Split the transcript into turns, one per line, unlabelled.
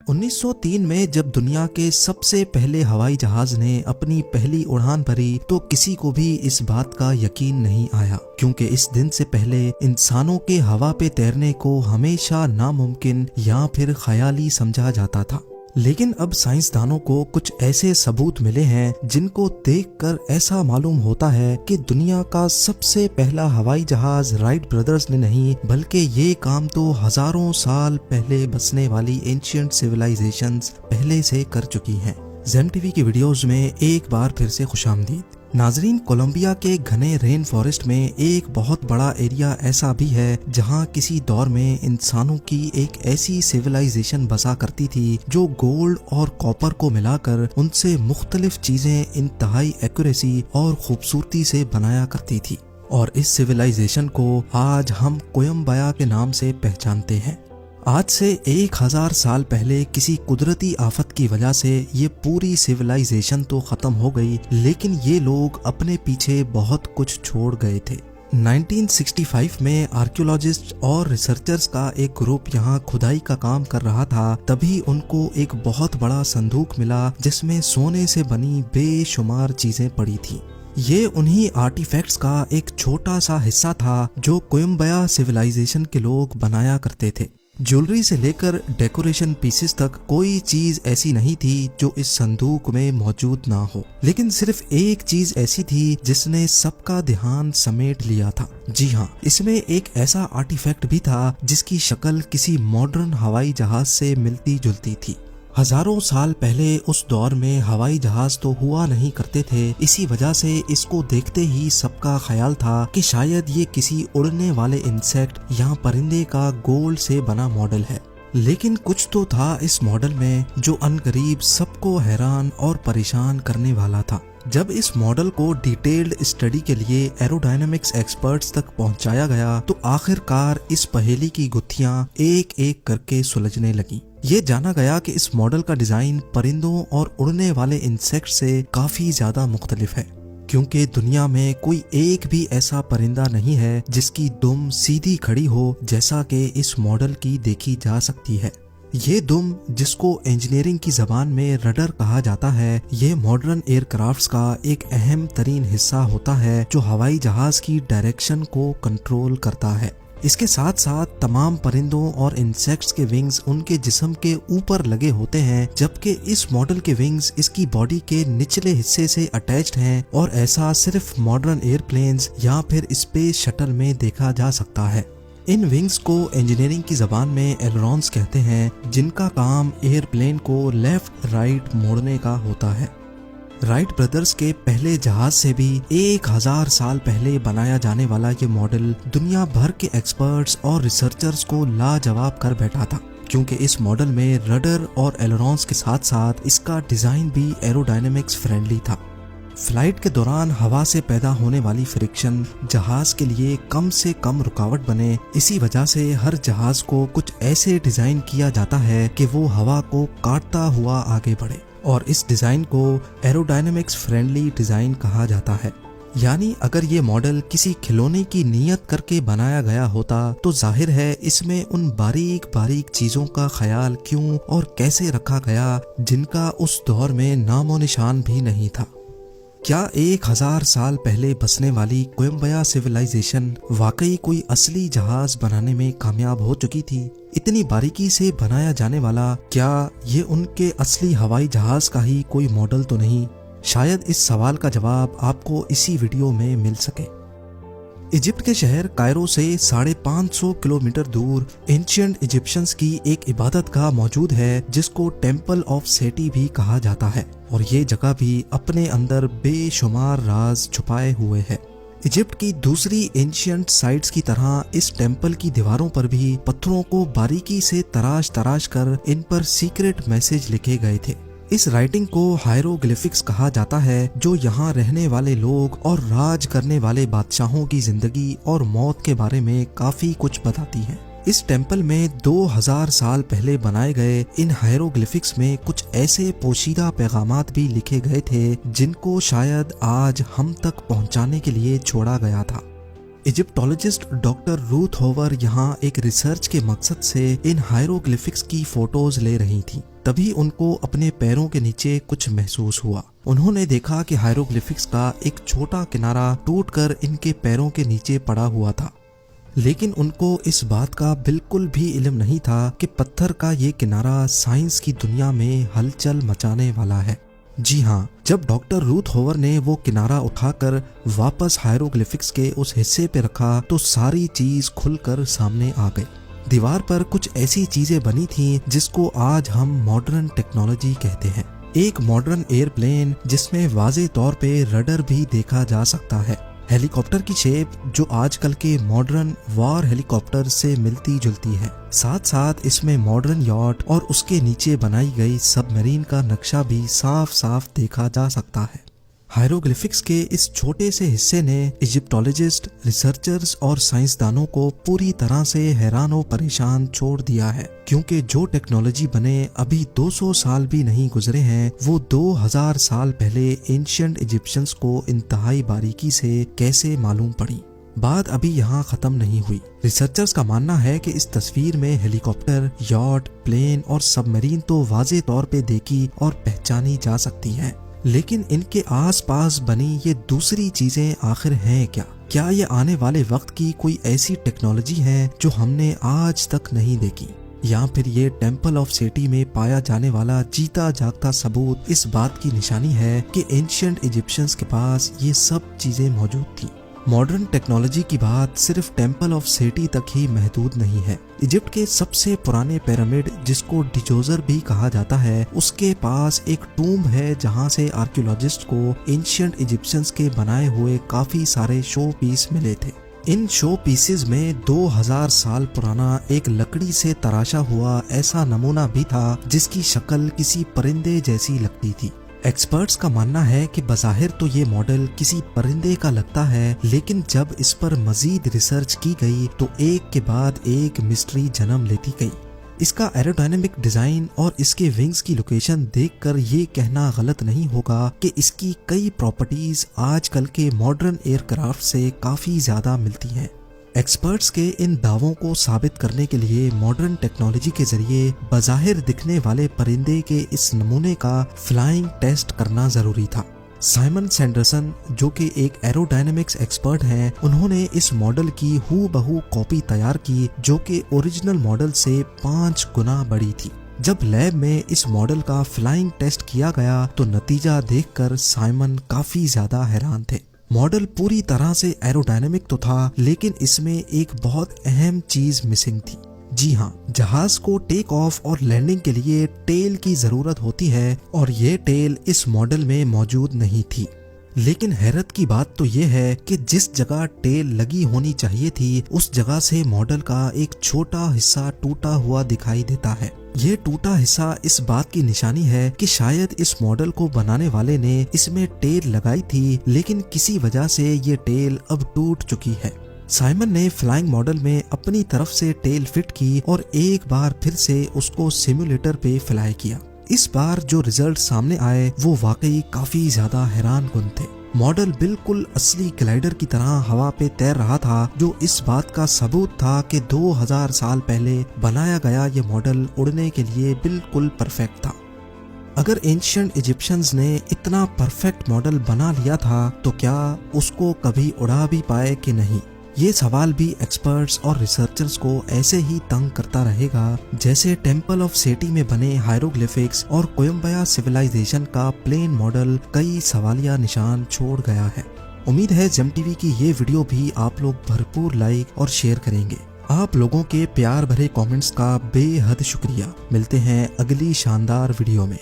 1903 में जब दुनिया के सबसे पहले हवाई जहाज ने अपनी पहली उड़ान भरी तो किसी को भी इस बात का यकीन नहीं आया, क्योंकि इस दिन से पहले इंसानों के हवा पे तैरने को हमेशा नामुमकिन या फिर ख्याली समझा जाता था। लेकिन अब साइंसदानों को कुछ ऐसे सबूत मिले हैं जिनको देखकर ऐसा मालूम होता है कि दुनिया का सबसे पहला हवाई जहाज राइट ब्रदर्स ने नहीं, बल्कि ये काम तो हजारों साल पहले बसने वाली एंशिएंट सिविलाइजेशंस पहले से कर चुकी हैं। ज़ेम टीवी की वीडियोस में एक बार फिर से खुशामदीद। नाजरीन, कोलंबिया के घने रेन फॉरेस्ट में एक बहुत बड़ा एरिया ऐसा भी है जहां किसी दौर में इंसानों की एक ऐसी सिविलाइजेशन बसा करती थी जो गोल्ड और कॉपर को मिलाकर उनसे मुख्तलिफ चीजें इंतहाई एक्यूरेसी और खूबसूरती से बनाया करती थी, और इस सिविलाइजेशन को आज हम कोयम्बया के नाम से पहचानते हैं। आज से 1000 साल पहले किसी कुदरती आफत की वजह से ये पूरी सिविलाइजेशन तो खत्म हो गई, लेकिन ये लोग अपने पीछे बहुत कुछ छोड़ गए थे। 1965 में आर्कियोलॉजिस्ट और रिसर्चर्स का एक ग्रुप यहाँ खुदाई का काम कर रहा था, तभी उनको एक बहुत बड़ा संदूक मिला जिसमें सोने से बनी बेशुमार चीजें पड़ी थी। ये उन्हीं आर्टिफैक्ट्स का एक छोटा सा हिस्सा था जो कोयम्बया सिविलाइजेशन के लोग बनाया करते थे। ज्वेलरी से लेकर डेकोरेशन पीसेस तक कोई चीज ऐसी नहीं थी जो इस संदूक में मौजूद ना हो, लेकिन सिर्फ एक चीज ऐसी थी जिसने सबका ध्यान समेट लिया था। जी हाँ, इसमें एक ऐसा आर्टिफैक्ट भी था जिसकी शक्ल किसी मॉडर्न हवाई जहाज से मिलती जुलती थी। हजारों साल पहले उस दौर में हवाई जहाज तो हुआ नहीं करते थे, इसी वजह से इसको देखते ही सबका ख्याल था कि शायद ये किसी उड़ने वाले इंसेक्ट या परिंदे का गोल्ड से बना मॉडल है। लेकिन कुछ तो था इस मॉडल में जो अनकरीब सबको हैरान और परेशान करने वाला था। जब इस मॉडल को डिटेल्ड स्टडी के लिए एरोडायनामिक्स एक्सपर्ट्स तक पहुंचाया गया तो आखिरकार इस पहेली की गुत्थियां एक एक करके सुलझने लगी। ये जाना गया कि इस मॉडल का डिजाइन परिंदों और उड़ने वाले इंसेक्ट से काफी ज्यादा मुख्तलिफ है, क्योंकि दुनिया में कोई एक भी ऐसा परिंदा नहीं है जिसकी दुम सीधी खड़ी हो जैसा कि इस मॉडल की देखी जा सकती है। ये दुम, जिसको इंजीनियरिंग की जबान में रडर कहा जाता है, ये मॉडर्न एयरक्राफ्ट्स का एक अहम तरीन हिस्सा होता है जो हवाई जहाज की डायरेक्शन को कंट्रोल करता है। इसके साथ साथ तमाम परिंदों और इंसेक्ट्स के विंग्स उनके जिस्म के ऊपर लगे होते हैं, जबकि इस मॉडल के विंग्स इसकी बॉडी के निचले हिस्से से अटैच्ड हैं, और ऐसा सिर्फ मॉडर्न एयरप्लेन्स या फिर स्पेस शटल में देखा जा सकता है। इन विंग्स को इंजीनियरिंग की जबान में एलरॉन्स कहते हैं, जिनका काम एयरप्लेन को लेफ्ट राइट मोड़ने का होता है। राइट ब्रदर्स के पहले जहाज से भी 1000 साल पहले बनाया जाने वाला ये मॉडल दुनिया भर के एक्सपर्ट्स और रिसर्चर्स को लाजवाब कर बैठा था, क्योंकि इस मॉडल में रडर और एलरॉन्स के साथ साथ इसका डिजाइन भी एरोडायनेमिक्स फ्रेंडली था। फ्लाइट के दौरान हवा से पैदा होने वाली फ्रिक्शन जहाज के लिए कम से कम रुकावट बने, इसी वजह से हर जहाज को कुछ ऐसे डिजाइन किया जाता है कि वो हवा को काटता हुआ आगे बढ़े, और इस डिजाइन को एरोडायनेमिक्स फ्रेंडली डिजाइन कहा जाता है। यानी अगर ये मॉडल किसी खिलौने की नीयत करके बनाया गया होता तो जाहिर है इसमें उन बारीक बारीक चीजों का ख्याल क्यों और कैसे रखा गया जिनका उस दौर में नामो निशान भी नहीं था। क्या 1000 साल पहले बसने वाली कोयम्बया सिविलाइजेशन वाकई कोई असली जहाज बनाने में कामयाब हो चुकी थी? इतनी बारीकी से बनाया जाने वाला क्या ये उनके असली हवाई जहाज का ही कोई मॉडल तो नहीं? शायद इस सवाल का जवाब आपको इसी वीडियो में मिल सके। इजिप्ट के शहर कायरो से 550 किलोमीटर दूर एंशिएंट इजिप्शियंस की एक इबादतगाह मौजूद है जिसको टेम्पल ऑफ सेटी भी कहा जाता है, और ये जगह भी अपने अंदर बेशुमार राज छुपाए हुए है। इजिप्ट की दूसरी एंशिएंट साइट्स की तरह इस टेम्पल की दीवारों पर भी पत्थरों को बारीकी से तराश तराश कर इन पर सीक्रेट मैसेज लिखे गए थे। इस राइटिंग को हायरोग्लिफिक्स कहा जाता है, जो यहाँ रहने वाले लोग और राज करने वाले बादशाहों की जिंदगी और मौत के बारे में काफी कुछ बताती है। इस टेम्पल में 2000 साल पहले बनाए गए इन हायरोग्लिफिक्स में कुछ ऐसे पोशीदा पैगामात भी लिखे गए थे जिनको शायद आज हम तक पहुंचाने के लिए छोड़ा गया था। इजिप्टोलॉजिस्ट डॉक्टर रूथ होवर यहाँ एक रिसर्च के मकसद से इन हायरोग्लिफिक्स की फोटोज ले रही थी। तभी उनको अपने पैरों के नीचे कुछ महसूस हुआ। उन्होंने देखा कि हायरोग्लिफिक्स का एक छोटा किनारा टूटकर इनके पैरों के नीचे पड़ा हुआ था, लेकिन उनको इस बात का बिल्कुल भी इल्म नहीं था कि पत्थर का ये किनारा साइंस की दुनिया में हलचल मचाने वाला है। जी हाँ, जब डॉक्टर रूथ होवर ने वो किनारा उठाकर वापस हायरोग्लिफिक्स के उस हिस्से पे रखा तो सारी चीज खुलकर सामने आ गई। दीवार पर कुछ ऐसी चीजें बनी थीं जिसको आज हम मॉडर्न टेक्नोलॉजी कहते हैं। एक मॉडर्न एयरप्लेन जिसमें वाज़ेह तौर पे रडर भी देखा जा सकता है, हेलीकॉप्टर की शेप जो आजकल के मॉडर्न वॉर हेलीकॉप्टर से मिलती जुलती है, साथ साथ इसमें मॉडर्न यॉट और उसके नीचे बनाई गई सबमरीन का नक्शा भी साफ साफ देखा जा सकता है। हायरोग्लिफिक्स के इस छोटे से हिस्से ने इजिप्टोलॉजिस्ट, रिसर्चर्स और साइंसदानों को पूरी तरह से हैरान और परेशान छोड़ दिया है, क्योंकि जो टेक्नोलॉजी बने अभी 200 साल भी नहीं गुजरे हैं, वो 2000 साल पहले एंशिएंट इजिप्शियंस को इंतहाई बारीकी से कैसे मालूम पड़ी। बात अभी यहाँ खत्म नहीं हुई। रिसर्चर्स का मानना है कि इस तस्वीर में हेलीकॉप्टर, यॉट, प्लेन और सबमरीन तो वाज़ेह तौर पे देखी और पहचानी जा सकती हैं, लेकिन इनके आसपास बनी ये दूसरी चीजें आखिर हैं क्या? क्या ये आने वाले वक्त की कोई ऐसी टेक्नोलॉजी है जो हमने आज तक नहीं देखी, या फिर ये टेम्पल ऑफ सेटी में पाया जाने वाला जीता जागता सबूत इस बात की निशानी है कि एंशिएंट इजिप्शियंस के पास ये सब चीजें मौजूद थी। मॉडर्न टेक्नोलॉजी की बात सिर्फ टेम्पल ऑफ सेटी तक ही महदूद नहीं है। इजिप्ट के सबसे पुराने पिरामिड, जिसको डिजोजर भी कहा जाता है, उसके पास एक टूम्ब है जहां से आर्कियोलॉजिस्ट को एंशिएंट इजिप्शियंस के बनाए हुए काफी सारे शो पीस मिले थे। इन शो पीसेस में 2000 साल पुराना एक लकड़ी से तराशा हुआ ऐसा नमूना भी था जिसकी शक्ल किसी परिंदे जैसी लगती थी। एक्सपर्ट्स का मानना है कि बज़ाहिर तो ये मॉडल किसी परिंदे का लगता है, लेकिन जब इस पर मजीद रिसर्च की गई तो एक के बाद एक मिस्ट्री जन्म लेती गई। इसका एरोडायनेमिक डिजाइन और इसके विंग्स की लोकेशन देखकर ये कहना गलत नहीं होगा कि इसकी कई प्रॉपर्टीज आजकल के मॉडर्न एयरक्राफ्ट से काफी ज्यादा मिलती हैं। एक्सपर्ट्स के इन दावों को साबित करने के लिए मॉडर्न टेक्नोलॉजी के जरिए बज़ाहिर दिखने वाले परिंदे के इस नमूने का फ्लाइंग टेस्ट करना जरूरी था। साइमन सैंडरसन, जो कि एक एरोडायनेमिक्स एक्सपर्ट हैं, उन्होंने इस मॉडल की हूबहू कॉपी तैयार की जो कि ओरिजिनल मॉडल से 5 गुना बड़ी थी। जब लैब में इस मॉडल का फ्लाइंग टेस्ट किया गया तो नतीजा देखकर साइमन काफी ज्यादा हैरान थे। मॉडल पूरी तरह से एरोडायनेमिक तो था, लेकिन इसमें एक बहुत अहम चीज मिसिंग थी। जी हाँ, जहाज को टेक ऑफ और लैंडिंग के लिए टेल की जरूरत होती है और ये टेल इस मॉडल में मौजूद नहीं थी। लेकिन हैरत की बात तो ये है कि जिस जगह टेल लगी होनी चाहिए थी उस जगह से मॉडल का एक छोटा हिस्सा टूटा हुआ दिखाई देता है। ये टूटा हिस्सा इस बात की निशानी है कि शायद इस मॉडल को बनाने वाले ने इसमें टेल लगाई थी, लेकिन किसी वजह से ये टेल अब टूट चुकी है। साइमन ने फ्लाइंग मॉडल में अपनी तरफ से टेल फिट की और एक बार फिर से उसको सिमुलेटर पे फ्लाई किया। इस बार जो रिजल्ट सामने आए वो वाकई काफी ज्यादा हैरान कुन थे। मॉडल बिल्कुल असली ग्लाइडर की तरह हवा पे तैर रहा था, जो इस बात का सबूत था कि 2000 साल पहले बनाया गया ये मॉडल उड़ने के लिए बिल्कुल परफेक्ट था। अगर एंशिएंट इजिप्शियंस ने इतना परफेक्ट मॉडल बना लिया था तो क्या उसको कभी उड़ा भी पाए कि नहीं? ये सवाल भी एक्सपर्ट्स और रिसर्चर्स को ऐसे ही तंग करता रहेगा जैसे टेम्पल ऑफ सेटी में बने हायरोग्लिफिक्स और कोयम्बया सिविलाइजेशन का प्लेन मॉडल कई सवालिया निशान छोड़ गया है। उम्मीद है जेम टीवी की ये वीडियो भी आप लोग भरपूर लाइक और शेयर करेंगे। आप लोगों के प्यार भरे कमेंट्स का बेहद शुक्रिया। मिलते हैं अगली शानदार वीडियो में।